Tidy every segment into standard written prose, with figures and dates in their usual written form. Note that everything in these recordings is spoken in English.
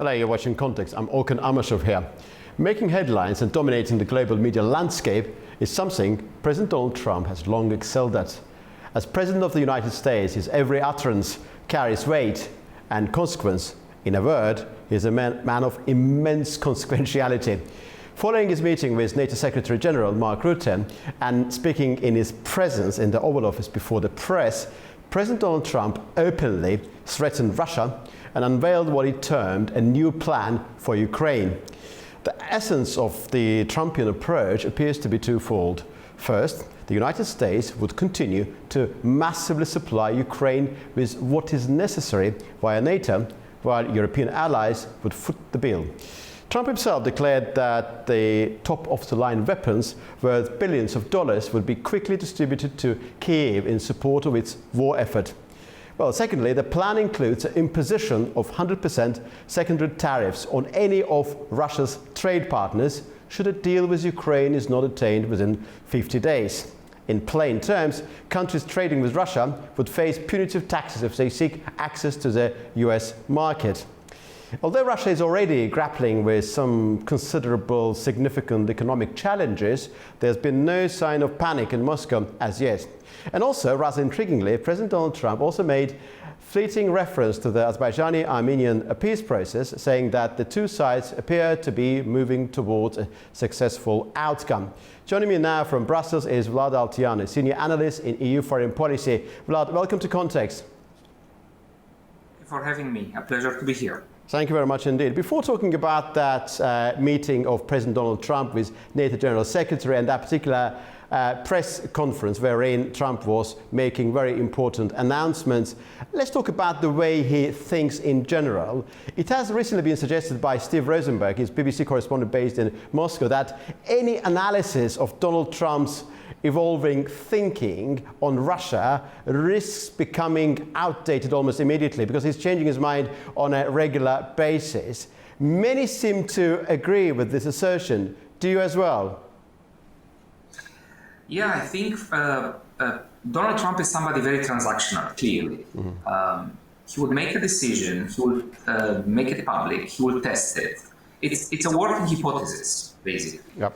Hello, you're watching Context. I'm Orkan Amashov here. Making headlines and dominating the global media landscape is something President Donald Trump has long excelled at. As President of the United States, his every utterance carries weight and consequence. In a word, he is a man of immense consequentiality. Following his meeting with NATO Secretary General Mark Rutte and speaking in his presence in the Oval Office before the press, President Donald Trump openly threatened Russia and unveiled what he termed a new plan for Ukraine. The essence of the Trumpian approach appears to be twofold. First, the United States would continue to massively supply Ukraine with what is necessary via NATO, while European allies would foot the bill. Trump himself declared that the top-of-the-line weapons worth billions of dollars would be quickly distributed to Kyiv in support of its war effort. Well, secondly, the plan includes the imposition of 100% secondary tariffs on any of Russia's trade partners should a deal with Ukraine is not attained within 50 days. In plain terms, countries trading with Russia would face punitive taxes if they seek access to the US market. Although Russia is already grappling with some considerable significant economic challenges, there's been no sign of panic in Moscow as yet. And also, rather intriguingly, President Donald Trump also made fleeting reference to the Azerbaijani-Armenian peace process, saying that the two sides appear to be moving towards a successful outcome. Joining me now from Brussels is Vlad Altianu, senior analyst in EU foreign policy. Vlad, welcome to Context. Thank you for having me. A pleasure to be here. Thank you very much indeed. Before talking about that meeting of President Donald Trump with NATO General Secretary and that particular press conference wherein Trump was making very important announcements, let's talk about the way he thinks in general. It has recently been suggested by Steve Rosenberg, his BBC correspondent based in Moscow, that any analysis of Donald Trump's evolving thinking on Russia risks becoming outdated almost immediately because he's changing his mind on a regular basis. Many seem to agree with this assertion. Do you as well? Yeah, I think Donald Trump is somebody very transactional, clearly. He would make a decision, he would make it public, he will test it. It's a working hypothesis, basically. Yep.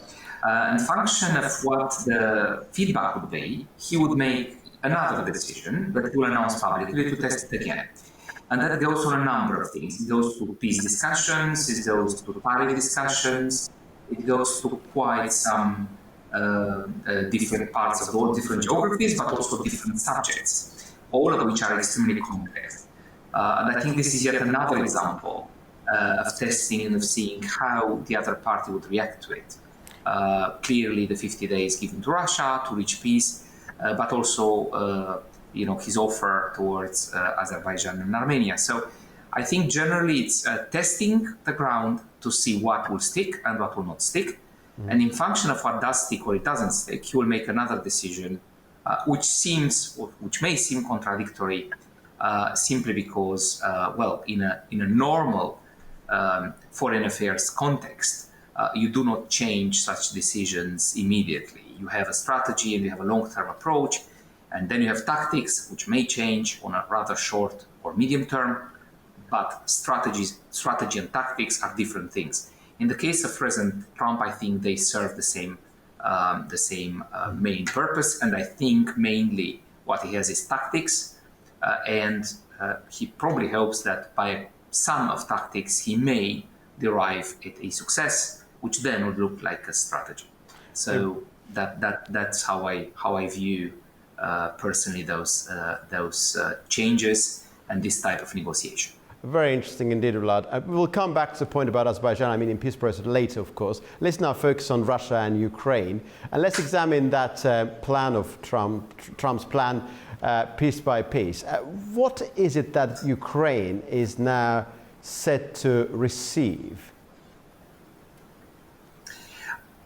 In function of what the feedback would be, he would make another decision that he will announce publicly to test it again. And that goes on a number of things. It goes to peace discussions, it goes to tariff discussions, it goes to quite some different parts of the world, different geographies, but also different subjects, all of which are extremely complex. And I think this is yet another example of testing and of seeing how the other party would react to it. Clearly, the 50 days given to Russia to reach peace, but also, his offer towards Azerbaijan and Armenia. So I think generally it's testing the ground to see what will stick and what will not stick. And in function of what does stick or it doesn't stick, he will make another decision, which may seem contradictory, simply because, in a normal foreign affairs context, you do not change such decisions immediately. You have a strategy and you have a long-term approach, and then you have tactics, which may change on a rather short or medium term, but strategy and tactics are different things. In the case of President Trump, I think they serve the same main purpose, and I think mainly what he has is tactics, and he probably hopes that by some of tactics he may derive at a success, which then would look like a strategy. So that's how I view personally those changes and this type of negotiation. Very interesting indeed, Vlad. We'll come back to the point about Azerbaijan, in peace process later, of course. Let's now focus on Russia and Ukraine. And let's examine that plan of Trump's plan piece by piece. What is it that Ukraine is now set to receive?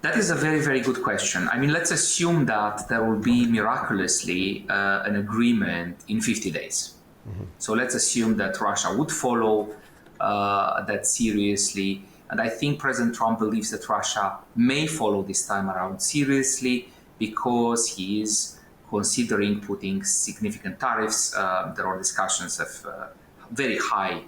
That is a very, very good question. Let's assume that there will be miraculously an agreement in 50 days. So let's assume that Russia would follow that seriously. And I think President Trump believes that Russia may follow this time around seriously because he is considering putting significant tariffs. There are discussions of very high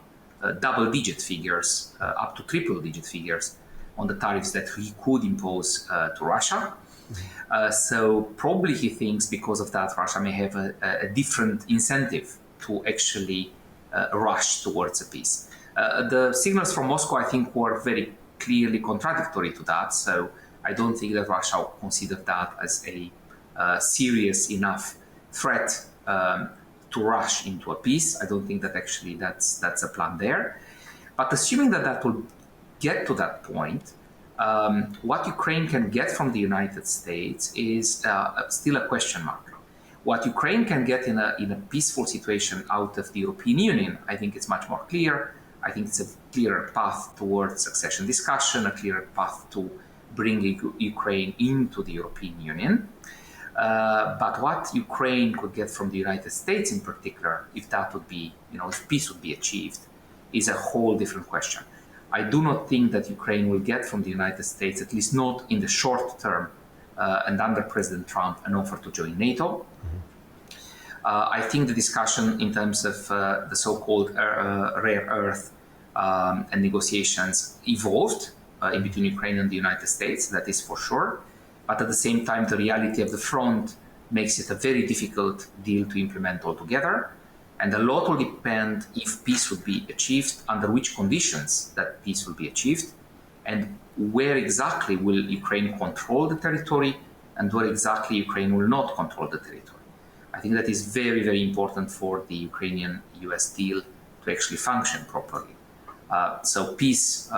double-digit figures, up to triple-digit figures on the tariffs that he could impose to Russia. So probably he thinks because of that, Russia may have a different incentive to actually rush towards a peace. The signals from Moscow, I think, were very clearly contradictory to that. So I don't think that Russia considered that as a serious enough threat to rush into a peace. I don't think that actually that's a plan there. But assuming that that will get to that point, what Ukraine can get from the United States is still a question mark. What Ukraine can get in a peaceful situation out of the European Union, I think it's much more clear. I think it's a clearer path towards accession discussion, a clearer path to bringing Ukraine into the European Union. But what Ukraine could get from the United States in particular, if that would be, if peace would be achieved, is a whole different question. I do not think that Ukraine will get from the United States, at least not in the short term, and under President Trump, an offer to join NATO. I think the discussion in terms of the so-called rare earth and negotiations evolved in between Ukraine and the United States, that is for sure. But at the same time, the reality of the front makes it a very difficult deal to implement altogether. And a lot will depend if peace would be achieved, under which conditions that peace will be achieved, and where exactly will Ukraine control the territory and where exactly Ukraine will not control the territory. I think that is very, very important for the Ukrainian-US deal to actually function properly. So peace,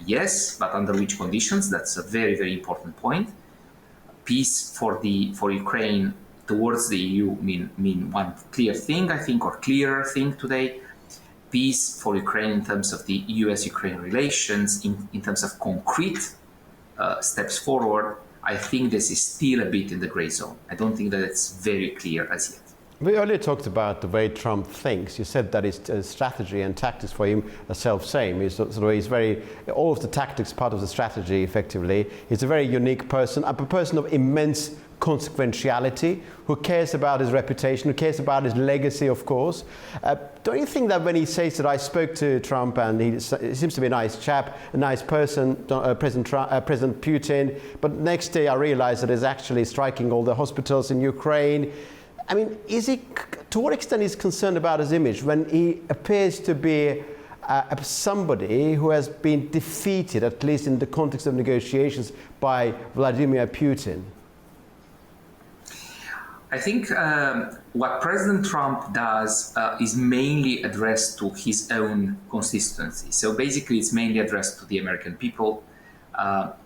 yes, but under which conditions? That's a very, very important point. Peace for Ukraine towards the EU mean one clear thing, I think, or clearer thing today. Peace for Ukraine in terms of the US-Ukraine relations, in terms of concrete steps forward, I think this is still a bit in the gray zone. I don't think that it's very clear as yet. We earlier talked about the way Trump thinks. You said that his strategy and tactics for him are self-same. He's very, all of the tactics part of the strategy, effectively. He's a very unique person, a person of immense consequentiality, who cares about his reputation, who cares about his legacy, of course. Don't you think that when he says that I spoke to Trump and he seems to be a nice chap, a nice person, President Putin, but next day I realized that he's actually striking all the hospitals in Ukraine? I mean, to what extent is he concerned about his image when he appears to be somebody who has been defeated, at least in the context of negotiations, by Vladimir Putin? I think what President Trump does is mainly addressed to his own constituency. So basically, it's mainly addressed to the American people,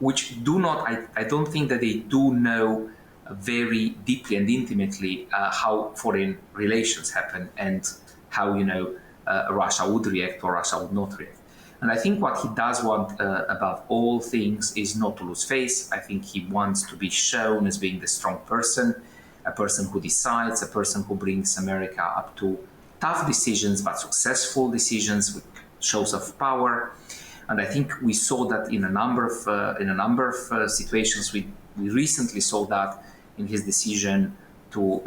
which do not, I don't think that they do know very deeply and intimately how foreign relations happen and how, Russia would react or Russia would not react. And I think what he does want above all things is not to lose face. I think he wants to be shown as being the strong person, a person who decides, a person who brings America up to tough decisions, but successful decisions with shows of power. And I think we saw that in a number of situations. We recently saw that in his decision to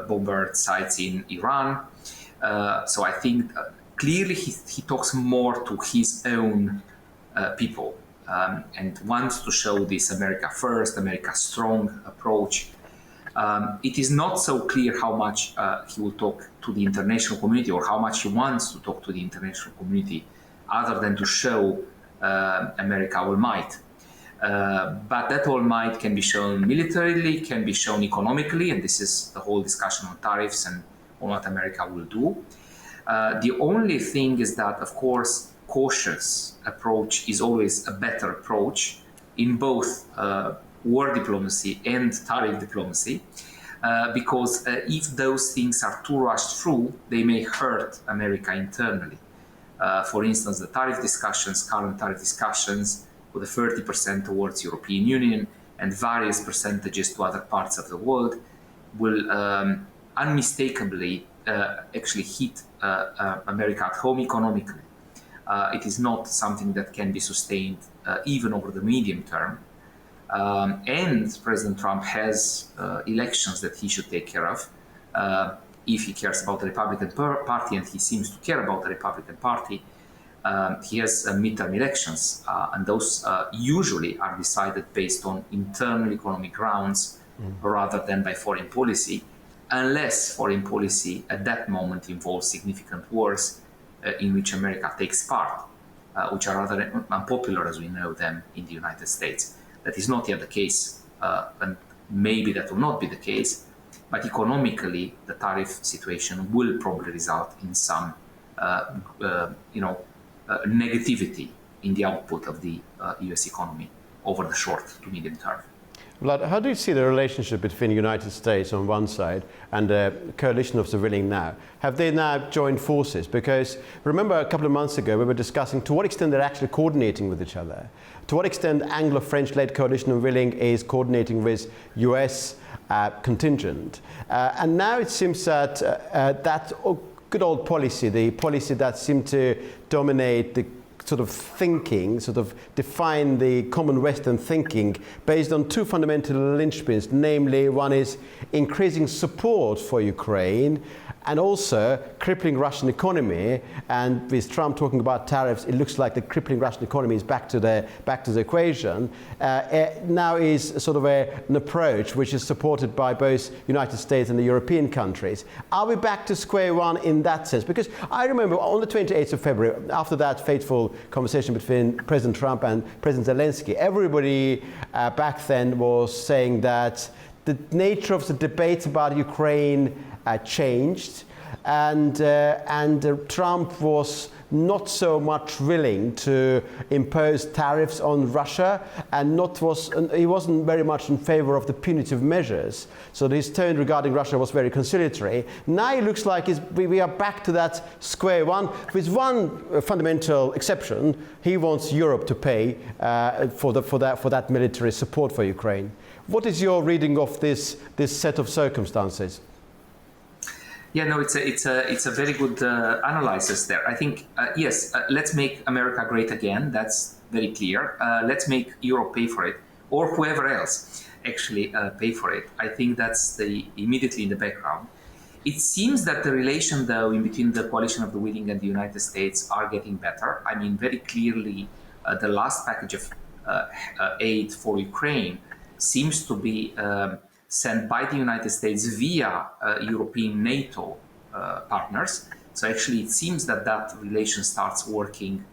bombard sites in Iran. So I think clearly he talks more to his own people and wants to show this America first, America strong approach. It is not so clear how much he will talk to the international community or how much he wants to talk to the international community other than to show America all might. But that all might can be shown militarily, can be shown economically, and this is the whole discussion on tariffs and on what America will do. The only thing is that, of course, cautious approach is always a better approach in both war diplomacy and tariff diplomacy, because if those things are too rushed through, they may hurt America internally. For instance, the current tariff discussions, with a 30% towards European Union and various percentages to other parts of the world, will unmistakably actually hit America at home economically. It is not something that can be sustained even over the medium term. And President Trump has elections that he should take care of. if he cares about the Republican Party, and he seems to care about the Republican Party, he has midterm elections, and those usually are decided based on internal economic grounds rather than by foreign policy, unless foreign policy at that moment involves significant wars in which America takes part, which are rather unpopular as we know them in the United States. That is not yet the case, and maybe that will not be the case, but economically the tariff situation will probably result in some negativity in the output of the US economy over the short to medium term. Vlad, how do you see the relationship between the United States on one side and the coalition of the willing now? Have they now joined forces? Because remember a couple of months ago we were discussing to what extent they're actually coordinating with each other. To what extent Anglo-French-led coalition of willing is coordinating with US contingent. And now it seems that that good old policy, the policy that seemed to dominate the sort of thinking, sort of define the common Western thinking based on two fundamental linchpins, namely one is increasing support for Ukraine and also crippling Russian economy. And with Trump talking about tariffs, it looks like the crippling Russian economy is back to the equation. Now is sort of an approach which is supported by both United States and the European countries. Are we back to square one in that sense? Because I remember on the 28th of February, after that fateful conversation between President Trump and President Zelensky, everybody back then was saying that the nature of the debate about Ukraine changed, and Trump was not so much willing to impose tariffs on Russia, and he wasn't very much in favor of the punitive measures. So his tone regarding Russia was very conciliatory. Now it looks like we are back to that square one, with one fundamental exception: he wants Europe to pay for that military support for Ukraine. What is your reading of this set of circumstances? Yeah, no, it's a very good analysis there. I think yes, let's make America great again. That's very clear. Let's make Europe pay for it, or whoever else actually pay for it. I think that's immediately in the background. It seems that the relation, though, in between the coalition of the willing and the United States are getting better. I mean, very clearly, the last package of aid for Ukraine seems to be sent by the United States via European NATO partners. So actually, it seems that relation starts working,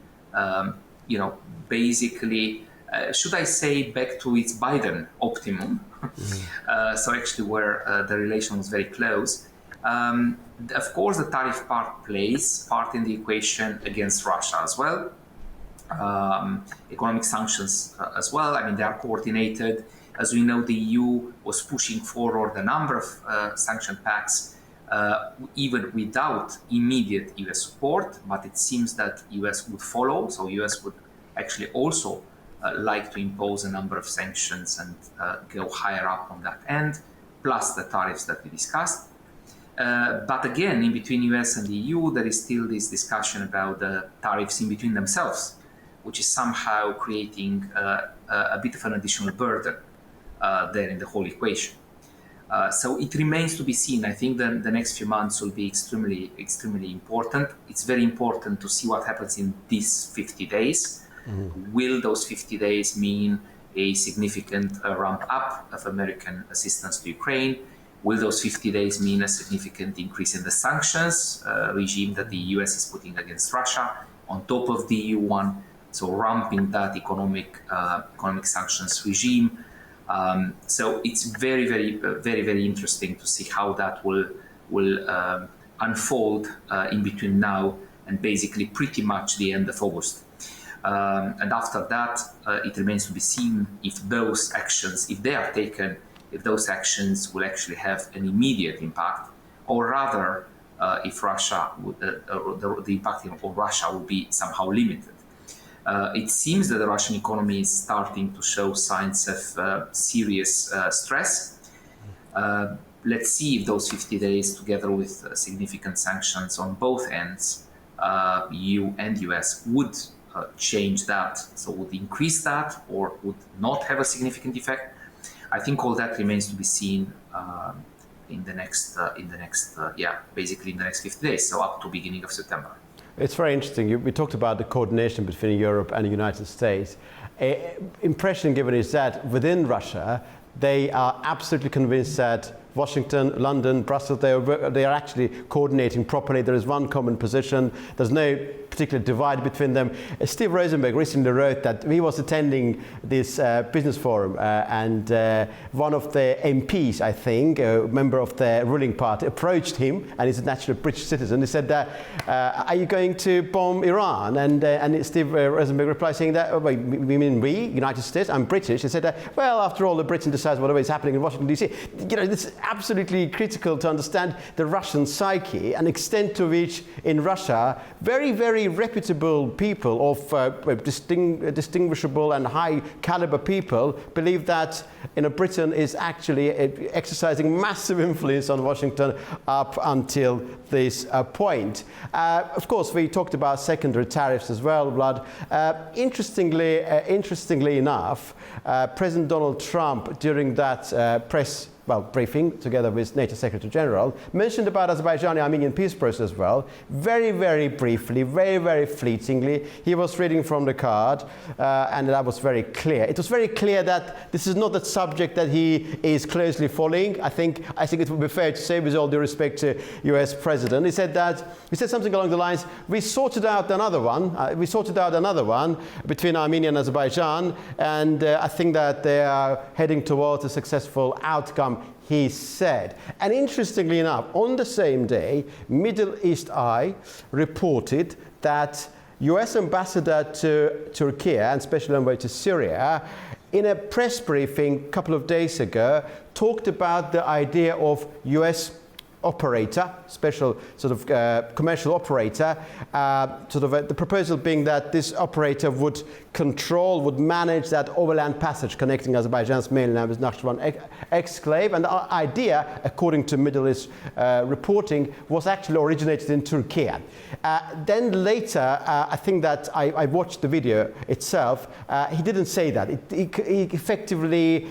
basically, should I say, back to its Biden optimum. So actually where the relation was very close. Of course, the tariff part plays part in the equation against Russia as well. Economic sanctions as well. I mean, they are coordinated. As we know, the EU was pushing forward a number of sanction packs, even without immediate US support, but it seems that US would follow. So US would actually also like to impose a number of sanctions and go higher up on that end, plus the tariffs that we discussed. But again, in between US and the EU, there is still this discussion about the tariffs in between themselves, which is somehow creating a bit of an additional burden there in the whole equation. So it remains to be seen. I think the next few months will be extremely, extremely important. It's very important to see what happens in these 50 days. Mm-hmm. Will those 50 days mean a significant ramp up of American assistance to Ukraine? Will those 50 days mean a significant increase in the sanctions regime that the US is putting against Russia on top of the EU one? So ramping that economic sanctions regime. So it's very, very, very, very interesting to see how that will unfold in between now and basically pretty much the end of August. And after that, it remains to be seen if those actions, if they are taken, if those actions will actually have an immediate impact, or rather, if Russia, the impact of Russia will be somehow limited. It seems that the Russian economy is starting to show signs of serious stress. Let's see if those 50 days, together with significant sanctions on both ends, EU and US, would change that, so would increase that or would not have a significant effect. I think all that remains to be seen in the next basically in the next 50 days, so up to beginning of September. It's very interesting. We talked about the coordination between Europe and the United States. Impression given is that within Russia, they are absolutely convinced that Washington, London, Brussels, they are actually coordinating properly. There is one common position. There's no particular divide between them. Steve Rosenberg recently wrote that he was attending this business forum and one of the MPs, I think, a member of the ruling party, approached him, and he's a natural British citizen. He said, are you going to bomb Iran? And Steve Rosenberg replied saying that, we mean we, United States, I'm British. He said, well, after all, the Britain decides whatever is happening in Washington, D.C. You know, this is absolutely critical to understand the Russian psyche and extent to which in Russia, very, very reputable people of distinguishable and high caliber people believe that Britain is actually exercising massive influence on Washington up until this point. Of course, we talked about secondary tariffs as well, Vlad. Interestingly enough, President Donald Trump, during that press briefing together with NATO Secretary General, mentioned about Azerbaijani-Armenian peace process as well, very, very briefly, very, very fleetingly. He was reading from the card, and that was very clear. It was very clear that this is not the subject that he is closely following. I think it would be fair to say, with all due respect to US President, he said something along the lines, we sorted out another one between Armenia and Azerbaijan, and I think that they are heading towards a successful outcome, he said. And interestingly enough, on the same day, Middle East Eye reported that US Ambassador to Turkey and Special Envoy to Syria, in a press briefing a couple of days ago, talked about the idea of US operator, special sort of commercial operator, the proposal being that this operator would manage that overland passage connecting Azerbaijan's mainland with Nakhchivan exclave. And the idea, according to Middle East reporting, was actually originated in Turkey. Then later, I think that I watched the video itself, he didn't say that. He effectively,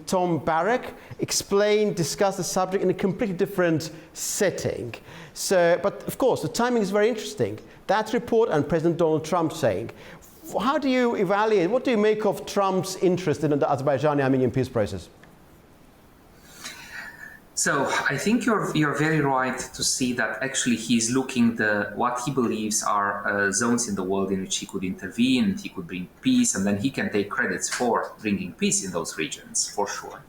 Tom Barrack discussed the subject in a completely different setting. So, but of course, the timing is very interesting. That report and President Donald Trump saying, how do you evaluate, what do you make of Trump's interest in the Azerbaijani-Armenian peace process? So I think you're very right to see that actually he's looking what he believes are zones in the world in which he could intervene, he could bring peace, and then he can take credits for bringing peace in those regions, for sure.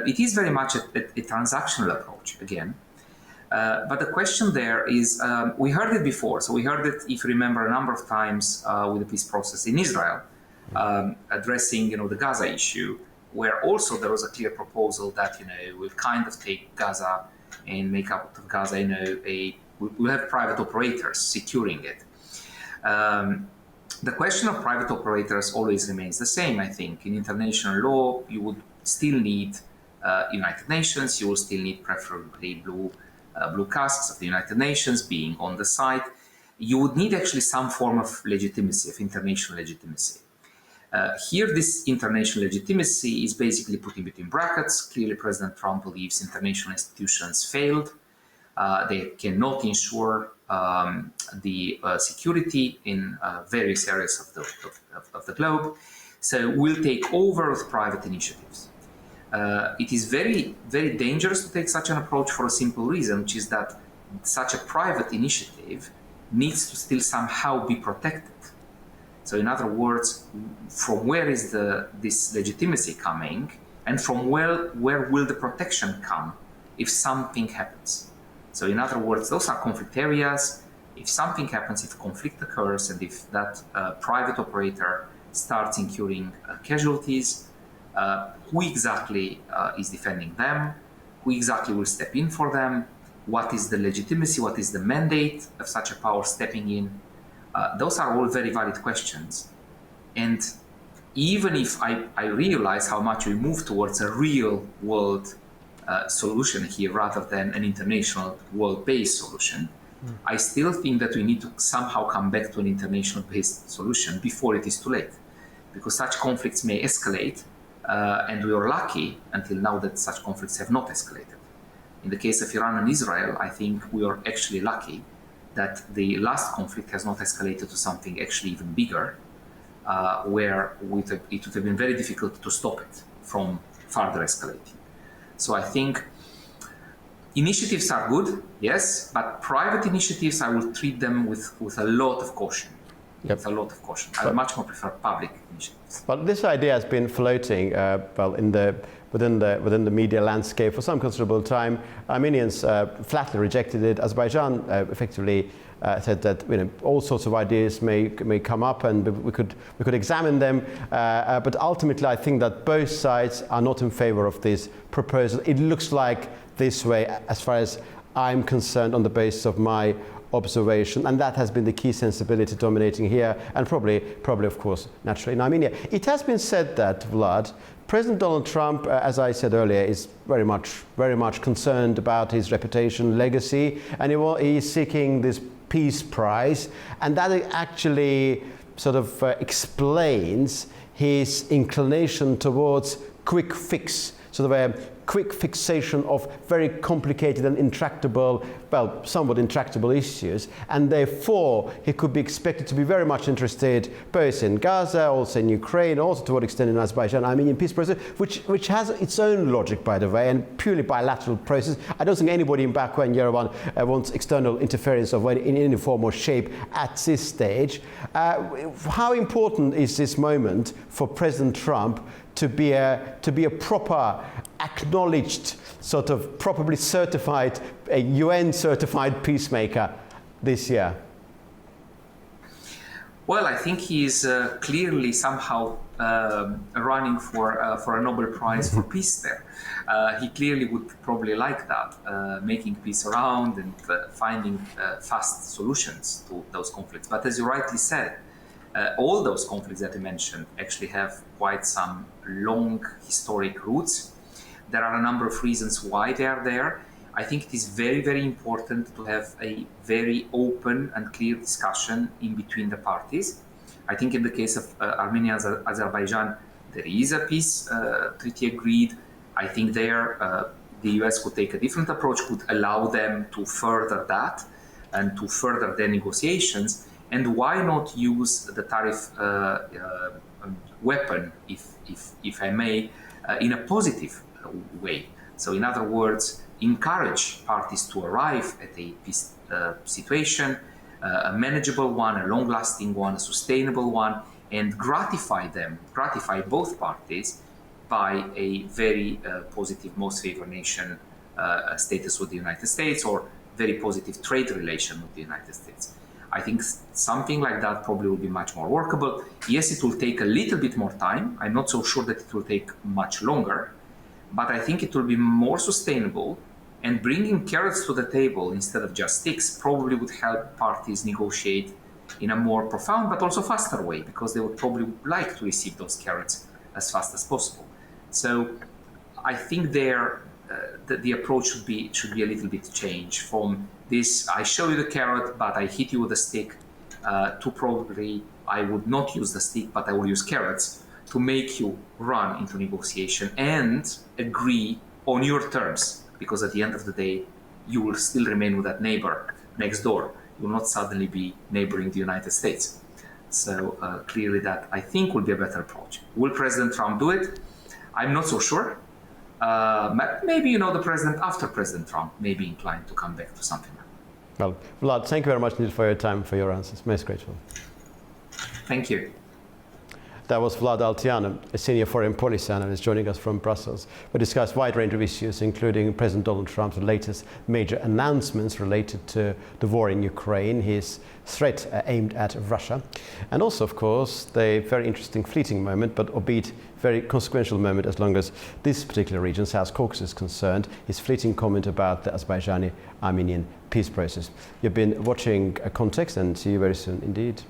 It is very much a transactional approach, again. But the question there is, we heard it before. So we heard it, if you remember, a number of times with the peace process in Israel, addressing, the Gaza issue, where also there was a clear proposal that, we'll kind of take Gaza and make out of Gaza, we'll have private operators securing it. The question of private operators always remains the same, I think. In international law, you would still need United Nations, you will still need preferably blue casques of the United Nations being on the site. You would need actually some form of legitimacy, of international legitimacy. Here, this international legitimacy is basically put in between brackets. Clearly, President Trump believes international institutions failed. They cannot ensure the security in various areas of the globe. So we'll take over with private initiatives. It is very, very dangerous to take such an approach for a simple reason, which is that such a private initiative needs to still somehow be protected. So in other words, from where is this legitimacy coming, and from where will the protection come if something happens? So in other words, those are conflict areas. If something happens, if conflict occurs, and if that private operator starts incurring casualties, who exactly is defending them? Who exactly will step in for them? What is the legitimacy? What is the mandate of such a power stepping in? Those are all very valid questions. And even if I realize how much we move towards a real world solution here rather than an international world-based solution, I still think that we need to somehow come back to an international-based solution before it is too late. Because such conflicts may escalate And we are lucky until now that such conflicts have not escalated. In the case of Iran and Israel, I think we are actually lucky that the last conflict has not escalated to something actually even bigger, where it would have been very difficult to stop it from further escalating. So I think initiatives are good, yes, but private initiatives, I will treat them with a lot of caution. Yep. With a lot of caution. I much more prefer public initiatives. But this idea has been floating within the media landscape for some considerable time. Armenians flatly rejected it. Azerbaijan effectively said that all sorts of ideas may come up and we could examine them. But ultimately, I think that both sides are not in favor of this proposal. It looks like this way, as far as I'm concerned, on the basis of my observation, and that has been the key sensibility dominating here, and probably of course naturally in Armenia. It has been said that, Vlad, President Donald Trump, as I said earlier, is very much concerned about his reputation, legacy, and he is seeking this peace prize, and that actually sort of explains his inclination towards quick fix, sort of a quick fixation of very complicated and intractable, well, somewhat intractable issues, and therefore he could be expected to be very much interested both in Gaza, also in Ukraine, also to what extent in Azerbaijan, Armenian peace process, which has its own logic, by the way, and purely bilateral process. I don't think anybody in Baku and Yerevan wants external interference in any form or shape at this stage. How important is this moment for President Trump to be a proper, acknowledged, sort of properly certified, a UN certified peacemaker this year? Well, I think he is clearly somehow running for a Nobel Prize for peace there. He clearly would probably like that, making peace around and finding fast solutions to those conflicts. But as you rightly said, all those conflicts that you mentioned actually have quite some long historic roots. There are a number of reasons why they are there. I think it is very, very important to have a very open and clear discussion in between the parties. I think in the case of Armenia and Azerbaijan, there is a peace treaty agreed. I think there the US could take a different approach, could allow them to further that and to further their negotiations. And why not use the tariff weapon, if I may, in a positive way? So in other words, encourage parties to arrive at a peace situation, a manageable one, a long-lasting one, a sustainable one, and gratify both parties by a very positive most favored nation status with the United States, or very positive trade relation with the United States. I think something like that probably will be much more workable. Yes, it will take a little bit more time. I'm not so sure that it will take much longer, but I think it will be more sustainable, and bringing carrots to the table instead of just sticks probably would help parties negotiate in a more profound but also faster way, because they would probably like to receive those carrots as fast as possible. So I think there the approach should be a little bit changed from this, I show you the carrot, but I hit you with a stick, to probably, I would not use the stick, but I will use carrots to make you run into negotiation and agree on your terms. Because at the end of the day, you will still remain with that neighbor next door. You will not suddenly be neighboring the United States. So clearly that, I think, will be a better approach. Will President Trump do it? I'm not so sure. Maybe, the president after President Trump may be inclined to come back to something like that. Well, Vlad, thank you very much indeed for your time, for your answers. Most grateful. Thank you. That was Vlad Alteanu, a senior foreign policy analyst joining us from Brussels. We discussed a wide range of issues, including President Donald Trump's latest major announcements related to the war in Ukraine, his threat aimed at Russia, and also, of course, the very interesting fleeting moment, but albeit very consequential moment as long as this particular region, South Caucasus, is concerned, his fleeting comment about the Azerbaijani-Armenian peace process. You've been watching Context, and see you very soon indeed.